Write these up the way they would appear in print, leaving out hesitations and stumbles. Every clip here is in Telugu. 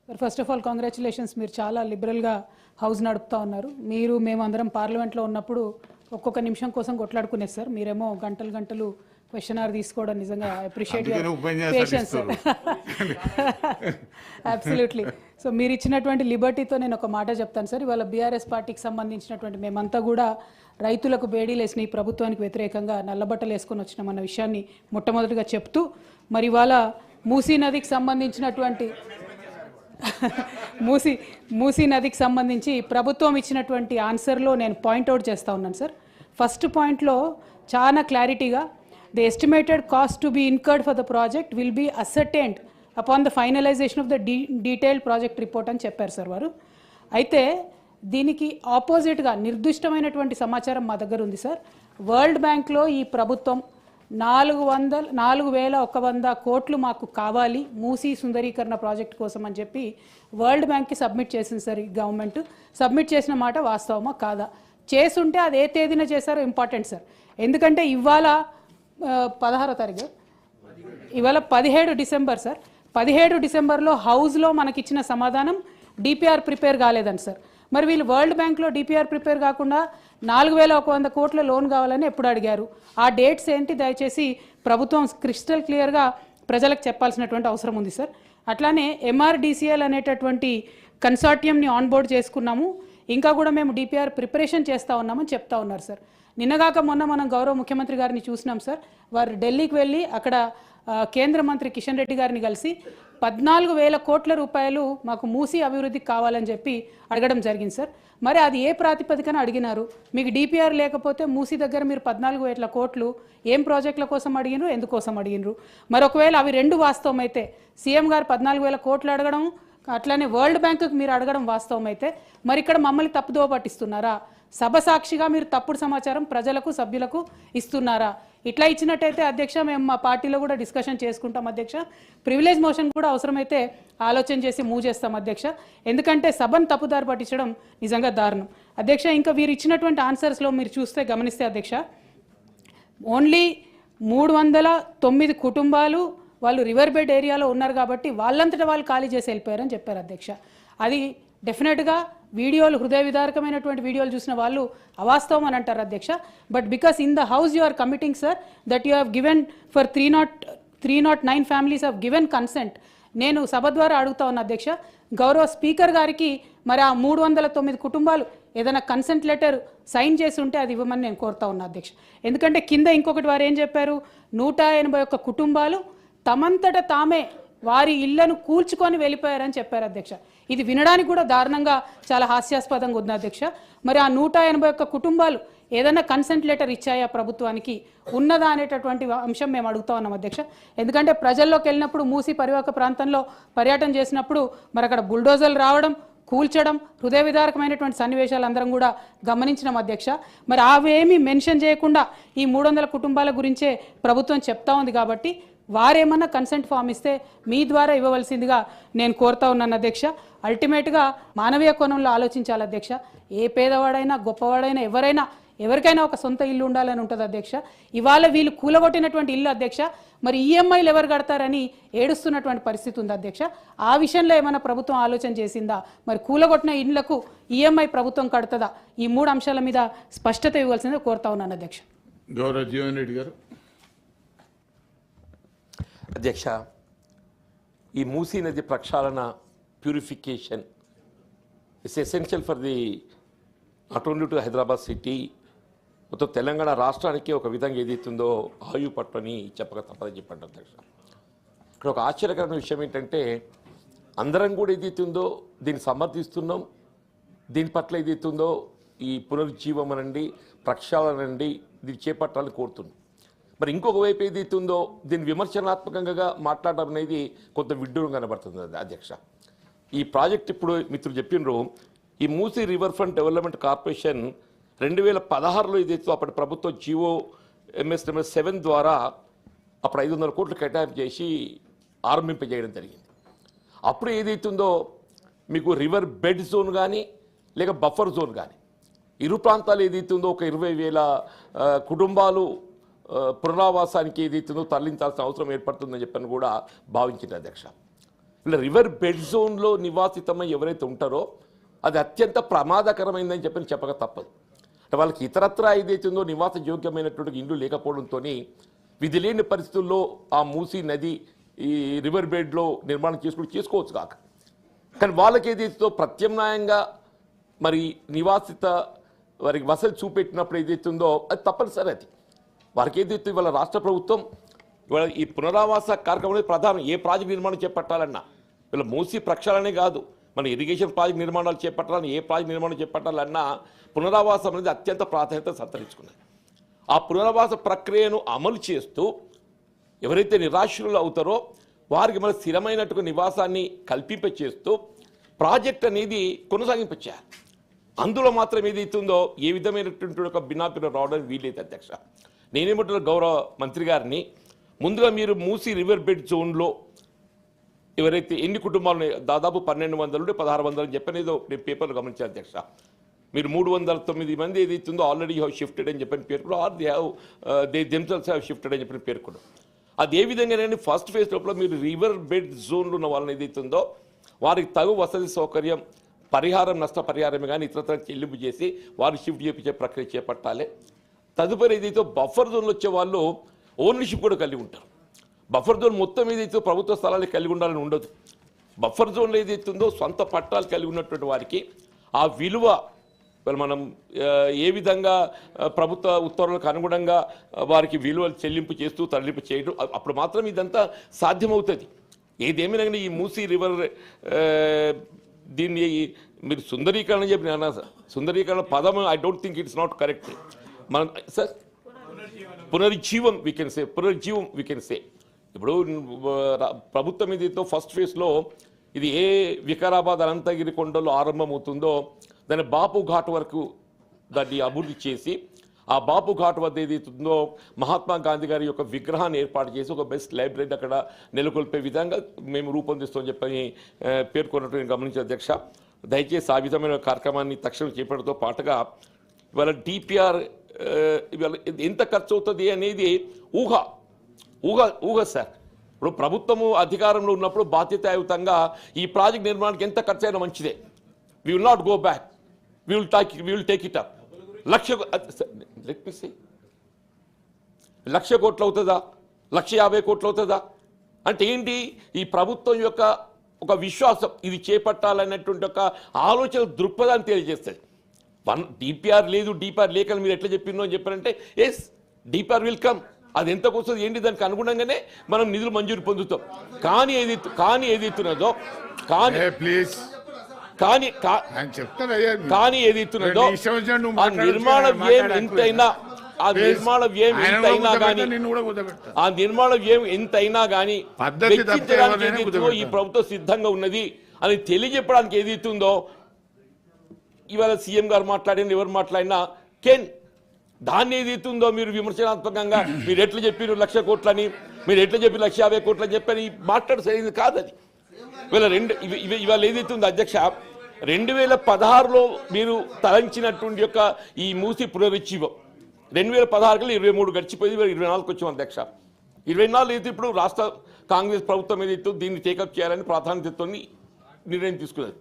First of all congratulations. మీరు చాలా లిబరల్గా హౌస్ నడుపుతా ఉన్నారు. మీరు మేమందరం పార్లమెంట్లో ఉన్నప్పుడు ఒక్కొక్క నిమిషం కోసం కొట్లాడుకునేది సార్. మీరేమో గంటలు గంటలు క్వశ్చన్ అవర్ తీసుకోవడం నిజంగా appreciate patience sir. Absolutely. So మీరు ఇచ్చినటువంటి లిబర్టీతో నేను ఒక మాట చెప్తాను సార్. ఇవాళ బీఆర్ఎస్ పార్టీకి సంబంధించినటువంటి మేమంతా కూడా రైతులకు బేడీలేసిన ఈ ప్రభుత్వానికి వ్యతిరేకంగా నల్లబట్టలు వేసుకొని వచ్చినామన్న విషయాన్ని మొట్టమొదటిగా చెప్తూ, మరి ఇవాళ మూసీ నదికి సంబంధించినటువంటి మూసీ నదికి సంబంధించి ప్రభుత్వం ఇచ్చినటువంటి ఆన్సర్లో నేను పాయింట్అవుట్ చేస్తూ ఉన్నాను సార్. ఫస్ట్ పాయింట్లో చాలా క్లారిటీగా the estimated cost to be incurred for the project will be ascertained upon the finalisation of the detailed project report అని చెప్పారు సార్ వారు. అయితే దీనికి ఆపోజిట్గా నిర్దిష్టమైనటువంటి సమాచారం మా దగ్గర ఉంది సార్. వరల్డ్ బ్యాంక్లో ఈ ప్రభుత్వం 4,100 కోట్లు మాకు కావాలి మూసీ సుందరీకరణ ప్రాజెక్ట్ కోసం అని చెప్పి వరల్డ్ బ్యాంక్కి సబ్మిట్ చేసింది సార్. ఈ గవర్నమెంట్ సబ్మిట్ చేసిన మాట వాస్తవమా కాదా? చేసుంటే అది ఏ తేదీన చేశారో ఇంపార్టెంట్ సార్. ఎందుకంటే ఇవాళ 16వ తారీఖు, ఇవాళ 17 డిసెంబర్ సార్. 17 డిసెంబర్లో హౌస్లో మనకిచ్చిన సమాధానం డిపిఆర్ ప్రిపేర్ కాలేదని సార్. మరి వీళ్ళు వరల్డ్ బ్యాంక్లో డిపిఆర్ ప్రిపేర్ కాకుండా 4,100 కోట్ల లోన్ కావాలని ఎప్పుడు అడిగారు? ఆ డేట్స్ ఏంటి దయచేసి ప్రభుత్వం క్రిస్టల్ క్లియర్గా ప్రజలకు చెప్పాల్సినటువంటి అవసరం ఉంది సార్. అట్లానే ఎంఆర్డిసిఎల్ అనేటటువంటి కన్సార్టియంని ఆన్బోర్డ్ చేసుకున్నాము, ఇంకా కూడా మేము డిపిఆర్ ప్రిపరేషన్ చేస్తూ ఉన్నామని చెప్తా ఉన్నారు సార్. నిన్నగాక మొన్న మనం గౌరవ ముఖ్యమంత్రి గారిని చూసినాం సార్. వారు ఢిల్లీకి వెళ్ళి అక్కడ కేంద్ర మంత్రి కిషన్ రెడ్డి గారిని కలిసి 14,000 కోట్ల రూపాయలు మాకు మూసీ అభివృద్ధికి కావాలని చెప్పి అడగడం జరిగింది సార్. మరి అది ఏ ప్రాతిపదికన అడిగినారు? మీకు డిపిఆర్ లేకపోతే మూసీ దగ్గర మీరు 14,000 కోట్లు ఏం ప్రాజెక్టుల కోసం అడిగినరు, ఎందుకోసం అడిగినరు? మరి ఒకవేళ అవి రెండు వాస్తవం అయితే సీఎం గారు 14,000 కోట్లు అడగడం, అట్లానే వరల్డ్ బ్యాంకుకి మీరు అడగడం వాస్తవం అయితే మరి ఇక్కడ మమ్మల్ని తప్పుదోవ పట్టిస్తున్నారా? సభ సాక్షిగా మీరు తప్పుడు సమాచారం ప్రజలకు సభ్యులకు ఇస్తున్నారా? ఇట్లా ఇచ్చినట్టయితే అధ్యక్ష మేము మా పార్టీలో కూడా డిస్కషన్ చేసుకుంటాం అధ్యక్ష. ప్రివిలేజ్ మోషన్ కూడా అవసరమైతే ఆలోచన చేసి మూవ్ చేస్తాం అధ్యక్ష. ఎందుకంటే సభను తప్పుదారి పట్టించడం నిజంగా దారుణం అధ్యక్ష. ఇంకా వీరు ఇచ్చినటువంటి ఆన్సర్స్లో మీరు చూస్తే గమనిస్తే అధ్యక్ష, ఓన్లీ 309 కుటుంబాలు వాళ్ళు రివర్ బెడ్ ఏరియాలో ఉన్నారు కాబట్టి వాళ్ళంతటా వాళ్ళు ఖాళీ చేసి వెళ్ళిపోయారని చెప్పారు అధ్యక్ష. అది డెఫినెట్గా వీడియోలు హృదయ విదారకమైనటువంటి వీడియోలు చూసిన వాళ్ళు అవాస్తవం అని అంటారు అధ్యక్ష. But because in the house you are committing sir that you have given for 309 families have given consent. నేను సభ ద్వారా అడుగుతా ఉన్నా అధ్యక్ష, గౌరవ స్పీకర్ గారికి మరి ఆ 309 కుటుంబాలు ఏదైనా కన్సెంట్ లెటర్ సైన్ చేసి ఉంటే అది ఇవ్వమని నేను కోరుతా ఉన్నా అధ్యక్ష. ఎందుకంటే కింద ఇంకొకటి వారు ఏం చెప్పారు, 181 కుటుంబాలు తమంతట తామే వారి ఇళ్లను కూల్చుకొని వెళ్ళిపోయారని చెప్పారు అధ్యక్ష. ఇది వినడానికి కూడా దారుణంగా చాలా హాస్యాస్పదంగా ఉంది అధ్యక్ష. మరి ఆ 181 కుటుంబాలు ఏదైనా కన్సెంట్ లెటర్ ఇచ్చాయా ప్రభుత్వానికి, ఉన్నదా అనేటటువంటి అంశం మేము అడుగుతా ఉన్నాం అధ్యక్ష. ఎందుకంటే ప్రజల్లోకి వెళ్ళినప్పుడు మూసీ పరివాహక ప్రాంతంలో పర్యటన చేసినప్పుడు మరి అక్కడ బుల్డోజర్లు రావడం, కూల్చడం, హృదయ విదారకమైనటువంటి సన్నివేశాలు అందరం కూడా గమనించినాం అధ్యక్ష. మరి అవేమీ మెన్షన్ చేయకుండా ఈ 300 కుటుంబాల గురించే ప్రభుత్వం చెప్తా ఉంది కాబట్టి వారేమన్నా కన్సెంట్ ఫామ్ ఇస్తే మీ ద్వారా ఇవ్వవలసిందిగా నేను కోరుతా ఉన్నాను అధ్యక్ష. అల్టిమేట్గా మానవీయ కోణంలో ఆలోచించాలి అధ్యక్ష. ఏ పేదవాడైనా గొప్పవాడైనా ఎవరికైనా ఒక సొంత ఇల్లు ఉండాలని ఉంటుంది అధ్యక్ష. ఇవాళ వీళ్ళు కూలగొట్టినటువంటి ఇల్లు అధ్యక్ష, మరి ఈఎంఐలు ఎవరు కడతారని ఏడుస్తున్నటువంటి పరిస్థితి ఉంది అధ్యక్ష. ఆ విషయంలో ఏమైనా ప్రభుత్వం ఆలోచన చేసిందా? మరి కూలగొట్టిన ఇళ్లకు ఈఎంఐ ప్రభుత్వం కడుతుందా? ఈ 3 అంశాల మీద స్పష్టత ఇవ్వాల్సిందిగా కోరుతా ఉన్నాను అధ్యక్ష. గౌరవ జీవన్ రెడ్డి గారు. అధ్యక్ష, ఈ మూసీ నది ప్రక్షాళన purification it's essential for the not only to Hyderabad city, మొత్తం తెలంగాణ రాష్ట్రానికి ఒక విధంగా ఏదైతుందో ఆయు పట్టని చెప్పక తప్పదని చెప్పండి అధ్యక్ష. ఇక్కడ ఒక ఆశ్చర్యకరమైన విషయం ఏంటంటే అందరం కూడా ఏదైతుందో దీన్ని సమర్థిస్తున్నాం, దీని పట్ల ఏదైతుందో ఈ పునరుజ్జీవం అనండి, ప్రక్షాళన అనండి, దీన్ని చేపట్టాలని కోరుతున్నాం. మరి ఇంకొక వైపు ఏదైతుందో దీన్ని విమర్శనాత్మకంగా మాట్లాడడం అనేది కొంత విడ్డూరం కనబడుతుంది అధ్యక్ష. ఈ ప్రాజెక్ట్ ఇప్పుడు మిత్రులు చెప్పినరు, ఈ Musi river front development corporation 2016లో ఏదైతే అప్పటి ప్రభుత్వం జియో MS నెంబర్ 7 ద్వారా అప్పుడు 500 కోట్లు కేటాయింపు చేసి ఆరంభింపజేయడం జరిగింది. అప్పుడు ఏదైతుందో మీకు రివర్ బెడ్ జోన్ కానీ లేక బఫర్ జోన్ కానీ ఇరు ప్రాంతాలు ఏదైతుందో ఒక 20,000 కుటుంబాలు పునరావాసానికి ఏదైతుందో తరలించాల్సిన అవసరం ఏర్పడుతుందని చెప్పని కూడా భావించింది అధ్యక్ష. ఇలా రివర్ బెడ్ జోన్లో నివాసితమై ఎవరైతే ఉంటారో అది అత్యంత ప్రమాదకరమైందని చెప్పక తప్పదు. అంటే వాళ్ళకి ఇతరత్రా ఏదైతుందో నివాస యోగ్యమైనటువంటి ఇండ్లు లేకపోవడంతో విధి లేని పరిస్థితుల్లో ఆ మూసీ నది ఈ రివర్ బెడ్లో నిర్మాణం చేసుకోవచ్చు కాక, కానీ వాళ్ళకి ఏదైతుందో ప్రత్యామ్నాయంగా మరి నివాసిత వారికి వసతి చూపెట్టినప్పుడు ఏదైతుందో అది తప్పనిసరి. అది వారికి ఏదైతే ఇవాళ రాష్ట్ర ప్రభుత్వం ఇవాళ ఈ పునరావాస కార్యక్రమం అనేది ప్రధానం. ఏ ప్రాజెక్ట్ నిర్మాణం చేపట్టాలన్నా వీళ్ళ మూసీ ప్రక్షాళనే కాదు, మన ఇరిగేషన్ ప్రాజెక్ట్ నిర్మాణాలు చేపట్టాలని ఏ ప్రాజెక్ట్ నిర్మాణం చేపట్టాలన్నా పునరావాసం అనేది అత్యంత ప్రాధాన్యత సంతరించుకున్నది. ఆ పునరావాస ప్రక్రియను అమలు చేస్తూ ఎవరైతే నిరాశ్రులు అవుతారో వారికి మన స్థిరమైనటువంటి నివాసాన్ని కల్పింపచేస్తూ ప్రాజెక్ట్ అనేది కొనసాగింపచేయాలి. అందులో మాత్రం ఏదైతుందో ఏ విధమైనటువంటి ఒక భిన్నాభిప్రాయం రావడానికి వీలైతే అధ్యక్ష. నేనేమంటున్న గౌరవ మంత్రి గారిని, ముందుగా మీరు మూసీ రివర్ బెడ్ జోన్లో ఎవరైతే ఎన్ని కుటుంబాలు దాదాపు 1200 నుండి 1600 అని చెప్పనేదో నేను పేపర్లో గమనించాను అధ్యక్ష. మీరు 309 మంది ఏదైతుందో ఆల్రెడీ హ్యావ్ షిఫ్టెడ్ అని చెప్పని పేర్కొన్నారు, or they themselves have shifted అని చెప్పని పేర్కొన్నారు. అది ఏ విధంగానే ఫస్ట్ ఫేజ్ లోపల మీరు రివర్ బెడ్ జోన్లో ఉన్న వాళ్ళని ఏదైతుందో వారికి తగు వసతి సౌకర్యం, పరిహారం, నష్టపరిహారం కానీ ఇతరత్ర చెల్లింపు చేసి వారు షిఫ్ట్ చేయించే ప్రక్రియ చేపట్టాలి. తదుపరి ఏదైతే బఫర్ జోన్లో వచ్చే వాళ్ళు ఓనర్షిప్ కూడా కలిగి ఉంటారు. బఫర్ జోన్ మొత్తం ఏదైతే ప్రభుత్వ స్థలాలు కలిగి ఉండాలని ఉండదు. బఫర్ జోన్లో ఏదైతుందో సొంత పట్టాలు కలిగి ఉన్నటువంటి వారికి ఆ విలువ మనం ఏ విధంగా ప్రభుత్వ ఉత్తర్వులకు అనుగుణంగా వారికి విలువలు చెల్లింపు చేస్తూ తరలింపు చేయడం, అప్పుడు మాత్రం ఇదంతా సాధ్యమవుతుంది. ఏదేమైనా ఈ మూసీ రివర్ దీన్ని మీరు సుందరీకరణ చెప్పి అన్నా సార్, సుందరీకరణ పదం I don't think it's not correct. మనం సార్ పునరుజ్జీవం వీ కెన్ సే ఇప్పుడు ప్రభుత్వం ఏదైతే ఫస్ట్ ఫేజ్లో ఇది ఏ వికారాబాద్ అనంతగిరి కొండలో ఆరంభమవుతుందో దాన్ని బాపు ఘాట్ వరకు దాన్ని అభివృద్ధి చేసి ఆ బాపు ఘాట్ వద్ద ఏదైతుందో మహాత్మా గాంధీ గారి యొక్క విగ్రహాన్ని ఏర్పాటు చేసి ఒక బెస్ట్ లైబ్రరీ అక్కడ నెలకొల్పే విధంగా మేము రూపొందిస్తామని చెప్పని పేర్కొన్నట్టు నేను గమనించిన అధ్యక్ష. దయచేసి ఆ విధమైన కార్యక్రమాన్ని తక్షణం చేపట్టడంతో పాటుగా ఇవాళ డిపిఆర్ ఇవాళ ఎంత ఖర్చు అవుతుంది అనేది ఊహ సార్. ఇప్పుడు ప్రభుత్వము అధికారంలో ఉన్నప్పుడు బాధ్యతాయుతంగా ఈ ప్రాజెక్ట్ నిర్మాణానికి ఎంత ఖర్చు అయినా మంచిదే. we will not go back, we will take it up. Let me say, 1,00,000 కోట్లు అవుతుందా, 1,50,000 కోట్లు అవుతుందా అంటే ఏంటి? ఈ ప్రభుత్వం యొక్క ఒక విశ్వాసం ఇది చేపట్టాలనేటువంటి ఒక ఆలోచన దృక్పథాన్ని తెలియజేస్తుంది. డిపిఆర్ లేదు, డిపిఆర్ లేకని మీరు ఎట్లా చెప్పిందో అని చెప్పారంటే ఎస్ డిపిఆర్ విల్ కమ్, అది ఎంతకు వస్తుంది ఏంటి దానికి అనుగుణంగానే మనం నిధులు మంజూరు పొందుతాం. కానీ ఏదైతున్నదో కానీ ఏదైతున్నదో ఆ నిర్మాణ వ్యయం ఎంతైనా కానీ ఈ ప్రభుత్వం సిద్ధంగా ఉన్నది అని తెలియజెప్పడానికి ఏదైతుందో ఇవాళ సీఎం గారు మాట్లాడిన ఎవరు మాట్లాడినా దాన్ని ఏదైతుందో మీరు విమర్శనాత్మకంగా మీరు ఎట్లా చెప్పారు 1,00,000 కోట్లని, మీరు ఎట్లా చెప్పి 1,50,000 కోట్లని చెప్పని మాట్లాడు సరైనది కాదు. అది ఇవాళ ఏదైతుందో అధ్యక్ష 2016లో మీరు తలంచినటువంటి యొక్క ఈ మూసి పునరుజ్జీవం 2016 23 గడిచిపోయి 24కి వచ్చాం అధ్యక్ష. 24 అయితే ఇప్పుడు రాష్ట్ర కాంగ్రెస్ ప్రభుత్వం ఏదైతే దీన్ని టేకప్ చేయాలని ప్రాధాన్యతతో నిర్ణయం తీసుకున్నది.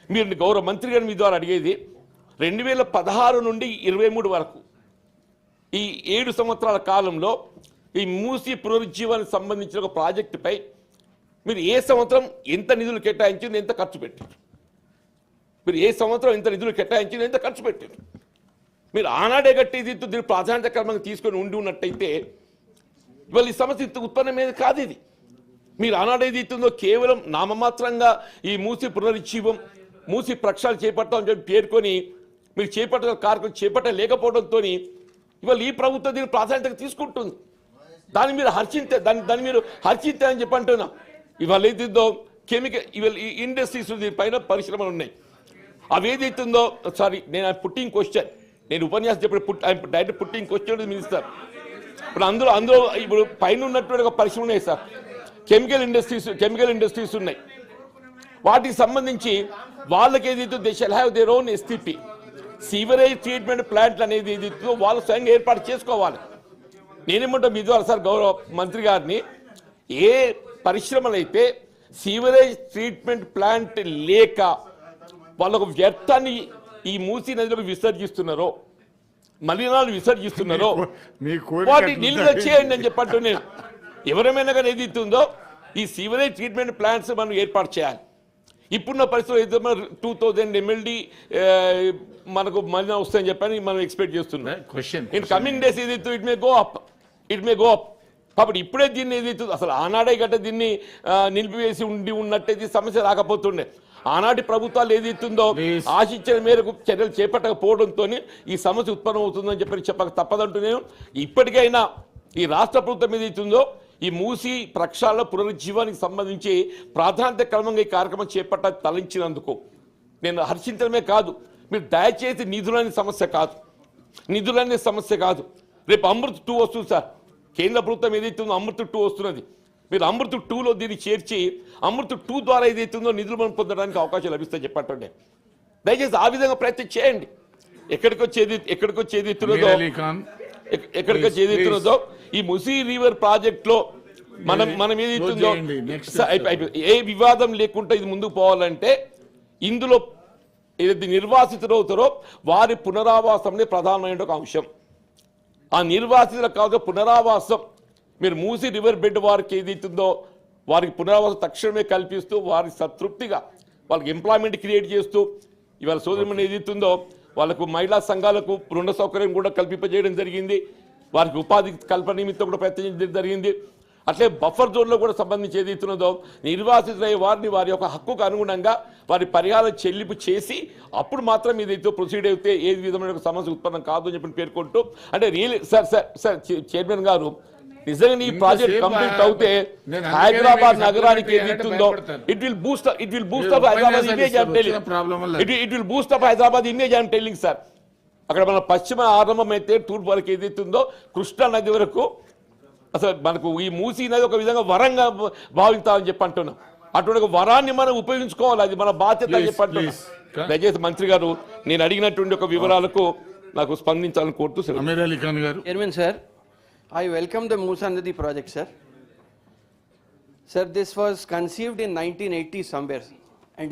మీరు గౌరవ మంత్రి గారిని మీ ద్వారా అడిగేది 2016 నుండి 23 వరకు ఈ 7 సంవత్సరాల కాలంలో ఈ మూసి పునరుజ్జీవానికి సంబంధించిన ఒక ప్రాజెక్టుపై మీరు ఏ సంవత్సరం ఎంత నిధులు కేటాయించింది, ఎంత ఖర్చు పెట్టారు? మీరు ఏ సంవత్సరం ఎంత నిధులు కేటాయించింది, ఎంత ఖర్చు పెట్టారు? మీరు ఆనాడే కట్టేది దీన్ని ప్రాధాన్యత క్రమంగా తీసుకొని ఉన్నట్టయితే ఇవాళ ఈ సమస్య ఇంత ఉత్పన్నమేది కాదు. ఇది మీరు ఆనాడేది ఇస్తుందో కేవలం నామమాత్రంగా ఈ మూసి పునరుజ్జీవం, మూసి ప్రక్షాళన చేపడతామని చెప్పి పేర్కొని మీరు చేపట్టిన కార్యక్రమం చేపట్టలేకపోవడంతో ఇవాళ ఈ ప్రభుత్వం దీన్ని ప్రాధాన్యతగా తీసుకుంటుంది. దాన్ని మీరు హర్షింతే అని చెప్పి అంటున్నాం. ఇవాళ ఏదైతుందో కెమికల్ ఇవాళ ఈ ఇండస్ట్రీస్ దీనిపైన పరిశ్రమలు ఉన్నాయి. అవి ఏదైతుందో సారీ నేను పుట్టింగ్ క్వశ్చన్, నేను ఉపన్యాసం చెప్పిన డైరెక్ట్ పుట్టింగ్ క్వశ్చన్ మినిస్టర్. ఇప్పుడు అందులో ఇప్పుడు పైన ఉన్నటువంటి ఒక పరిశ్రమ ఉన్నాయి సార్, కెమికల్ ఇండస్ట్రీస్ ఉన్నాయి. వాటికి సంబంధించి వాళ్ళకి ఏదైతే they shall have their own STP, sewerage treatment ప్లాంట్లు అనేది ఏదైతుందో వాళ్ళు స్వయంగా ఏర్పాటు చేసుకోవాలి. నేనేమంటా మీ ద్వారా సార్ గౌరవ మంత్రి గారిని, ఏ పరిశ్రమలు అయితే సీవరేజ్ ట్రీట్మెంట్ ప్లాంట్ లేక వాళ్ళకు వ్యర్థాన్ని ఈ మూసీ నదిలోకి విసర్జిస్తున్నారో, మలినాలు విసర్జిస్తున్నారో మీ కోరిక వాటి అట్లా నిలువ ఉందా? చేయండి అని చెప్పంటూ నేను ఎవరేమైనా కానీ ఏది ఉందో ఈ సీవరేజ్ ట్రీట్మెంట్ ప్లాంట్స్ మనం ఏర్పాటు చేయాలి. ఇప్పుడున్న పరిస్థితుల్లో అయితే 2000 MLD మనకు మళ్ళీ వస్తాయని చెప్పని మనం ఎక్స్పెక్ట్ చేస్తున్నాం. Question. ఇన్ కమింగ్ డేస్ ఏదైతే ఇట్ మే గో అప్. కాబట్టి ఇప్పుడే దీన్ని ఏదైతే అసలు ఆనాడే గట్ట దీన్ని నిలిపివేసి ఉన్నట్టయితే సమస్య రాకపోతుండే. ఆనాటి ప్రభుత్వాలు ఏదైతుందో Please. ఆశించిన మేరకు చర్యలు చేపట్టకపోవడంతో ఈ సమస్య ఉత్పన్నం అవుతుందని చెప్పి చెప్పక తప్పదంటూ నేను ఇప్పటికైనా ఈ రాష్ట్ర ప్రభుత్వం ఏదైతుందో ఈ మూసీ ప్రక్షాళన పునరుజ్జీవానికి సంబంధించి ప్రాధాన్యత క్రమంగా ఈ కార్యక్రమం చేపట్ట తలంచినందుకు నేను హర్షించడమే కాదు, మీరు దయచేసి నిధులనే సమస్య కాదు. రేపు అమృత్ 2 వస్తుంది సార్. కేంద్ర ప్రభుత్వం ఏదైతుందో అమృత్ 2 వస్తున్నది. మీరు అమృత్ 2లో దీన్ని చేర్చి అమృత్ 2 ద్వారా ఏదైతుందో నిధులు మనం పొందడానికి అవకాశం లభిస్తాయి చెప్పండి. దయచేసి ఆ విధంగా ప్రయత్నం చేయండి. ఎక్కడికొచ్చేది ఎత్తున్నదో అమీర్ అలీ ఖాన్, ఎక్కడికొచ్చేది ఈ ముసీ రివర్ ప్రాజెక్ట్ లో మనం ఏదైతుందో చేయండి. Next ఏ వివాదం లేకుండా ఇది ముందుకు పోవాలంటే ఇందులో ఏదైతే నిర్వాసితులు అవుతారో వారి పునరావాసంనే ప్రధానమైన ఒక అంశం. ఆ నిర్వాసితులకు కాదు పునరావాసం, మీరు మూసీ రివర్ బెడ్ వారికి ఏదైతుందో వారికి పునరావాసం తక్షణమే కల్పిస్తూ వారి సంతృప్తిగా వాళ్ళకి ఎంప్లాయ్మెంట్ క్రియేట్ చేస్తూ ఇవాళ సోదరిమణి ఏదైతుందో వాళ్ళకు మహిళా సంఘాలకు రుణ సౌకర్యం కూడా కల్పింపజేయడం జరిగింది. వారికి ఉపాధి కల్పన నిమిత్తం కూడా ప్రయత్నించడం జరిగింది. అట్లే బఫర్ జోన్లో కూడా సంబంధించి ఏదైతున్నదో నిర్వాసితులయ్యే వారిని వారి యొక్క హక్కుకు అనుగుణంగా వారి పరిహారం చెల్లింపు చేసి అప్పుడు మాత్రం ఏదైతే ప్రొసీడ్ అయితే ఏ విధమైన సమస్య ఉత్పన్నం కాదు అని చెప్పి పేర్కొంటూ అంటే సార్ చైర్మన్ గారు నిజంగా ఈ ప్రాజెక్ట్ కంప్లీట్ అవుతే హైదరాబాద్ నగరానికి ఏదైతుందో it will Boost up Hyderabad image I'm telling. It will Boost up Hyderabad image I'm telling sir. అక్కడ మన పశ్చిమ ఆరంభం అయితే తూర్పు వరకు ఏదైతుందో కృష్ణా నది వరకు అసలు మనకు ఈ మూసీ నది ఒక విధంగా వరంగా భావిస్తామని చెప్పి అంటున్నాం. అటువంటి ఒక వరాన్ని మనం ఉపయోగించుకోవాలి, అది మన బాధ్యత అని చెప్పి అంటున్నాం. దయచేసి మంత్రి గారు నేను అడిగినటువంటి ఒక వివరాలకు నాకు స్పందించాలని కోరుతూ అమీర్ అలీ ఖాన్ గారు. Chairman sir, I welcome the Musa Nadi project, sir. Sir, this was conceived in 1980 somewhere.